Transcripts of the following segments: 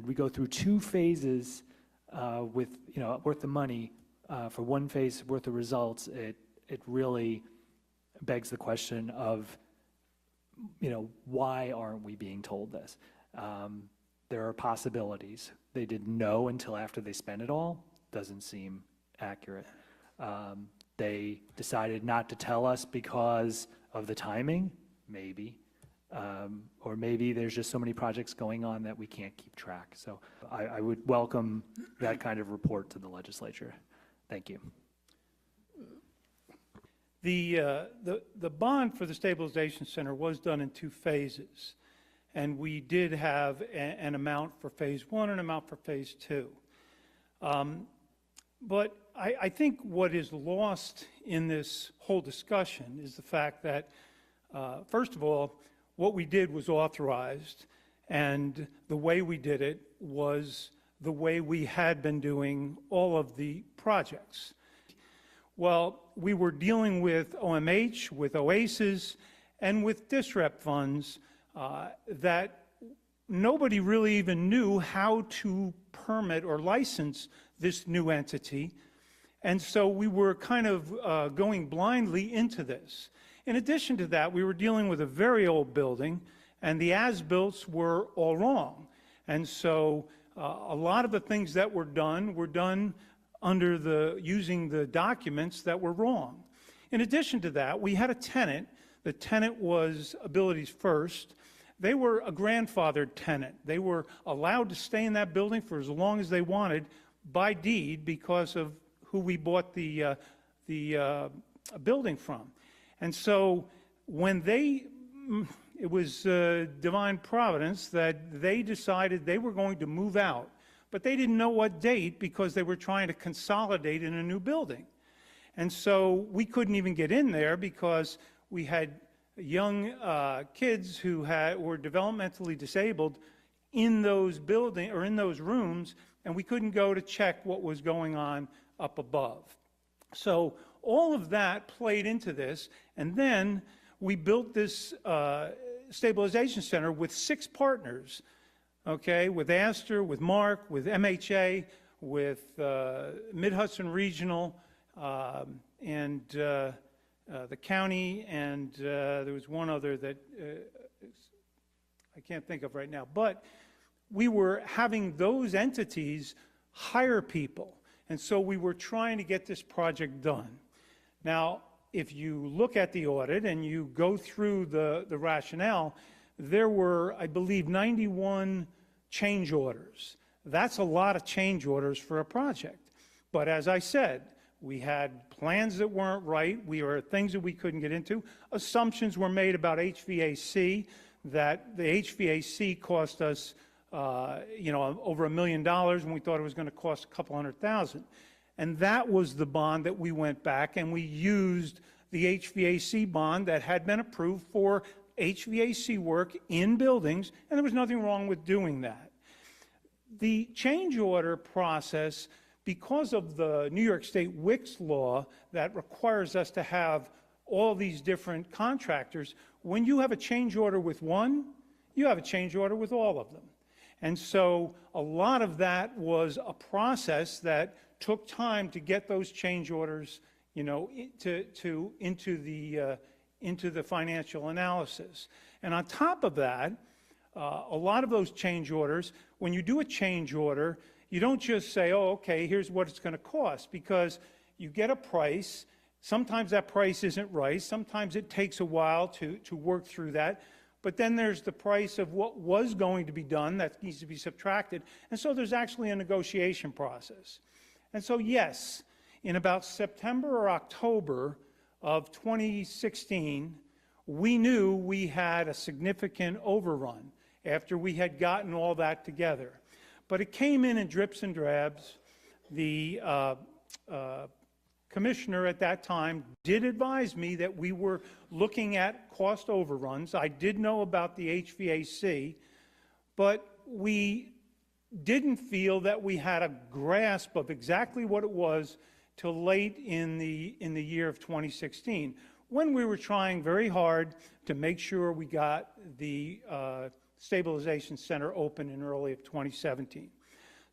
We go through 2 phases with worth the money for 1 phase worth of results. It really begs the question of why aren't we being told this? There are possibilities. They didn't know until after they spent it all. Doesn't seem accurate. They decided not to tell us because of the timing, maybe. Or maybe there's just so many projects going on that we can't keep track. So I would welcome that kind of report to the legislature. Thank you. The bond for the Stabilization Center was done in 2 phases. And we did have an amount for phase 1 and an amount for phase 2. But I think what is lost in this whole discussion is the fact that, first of all, what we did was authorized, and the way we did it was the way we had been doing all of the projects. Well, we were dealing with OMH, with OASIS, and with DISREP funds that nobody really even knew how to permit or license this new entity. And so we were kind of going blindly into this. In addition to that, we were dealing with a very old building, and the as-built were all wrong. And so a lot of the things that were done under using the documents that were wrong. In addition to that, we had a tenant. The tenant was Abilities First. They were a grandfathered tenant. They were allowed to stay in that building for as long as they wanted by deed because of who we bought the building from. And so when it was divine providence that they decided they were going to move out, but they didn't know what date because they were trying to consolidate in a new building. And so we couldn't even get in there because we had young kids who were developmentally disabled in those buildings or in those rooms, and we couldn't go to check what was going on up above. So all of that played into this, and then we built this Stabilization Center with 6 partners, okay, with Astor, with Mark, with MHA, with Mid-Hudson Regional, and the county, and there was one other that I can't think of right now. But we were having those entities hire people, and so we were trying to get this project done. Now, if you look at the audit and you go through the rationale, there were, I believe, 91 change orders. That's a lot of change orders for a project. But as I said, we had plans that weren't right. We were things that we couldn't get into. Assumptions were made about HVAC, that the HVAC cost us over $1 million when we thought it was going to cost a couple $100,000. And that was the bond that we went back and we used the HVAC bond that had been approved for HVAC work in buildings, and there was nothing wrong with doing that. The change order process, because of the New York State WICS law that requires us to have all these different contractors, when you have a change order with one, you have a change order with all of them. And so a lot of that was a process that took time to get those change orders, into the financial analysis. And on top of that, a lot of those change orders, when you do a change order, you don't just say, oh, okay, here's what it's going to cost, because you get a price. Sometimes that price isn't right. Sometimes it takes a while to work through that. But then there's the price of what was going to be done that needs to be subtracted. And so there's actually a negotiation process. And so, yes, in about September or October of 2016, we knew we had a significant overrun after we had gotten all that together. But it came in drips and drabs. The commissioner at that time did advise me that we were looking at cost overruns. I did know about the HVAC, but we didn't feel that we had a grasp of exactly what it was till late in the year of 2016, when we were trying very hard to make sure we got the Stabilization Center open in early of 2017.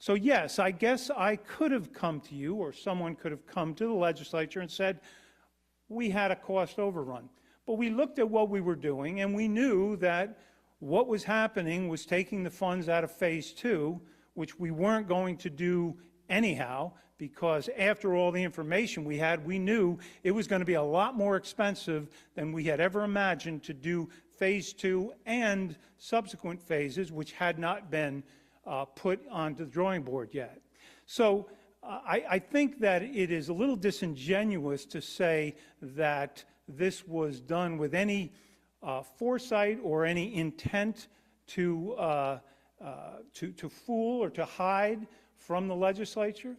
So yes, I guess I could have come to you, or someone could have come to the legislature and said, we had a cost overrun. But we looked at what we were doing, and we knew that what was happening was taking the funds out of phase 2, which we weren't going to do anyhow, because after all the information we had, we knew it was going to be a lot more expensive than we had ever imagined to do phase 2 and subsequent phases, which had not been put onto the drawing board yet. So I think that it is a little disingenuous to say that this was done with any foresight or any intent to fool or to hide from the legislature.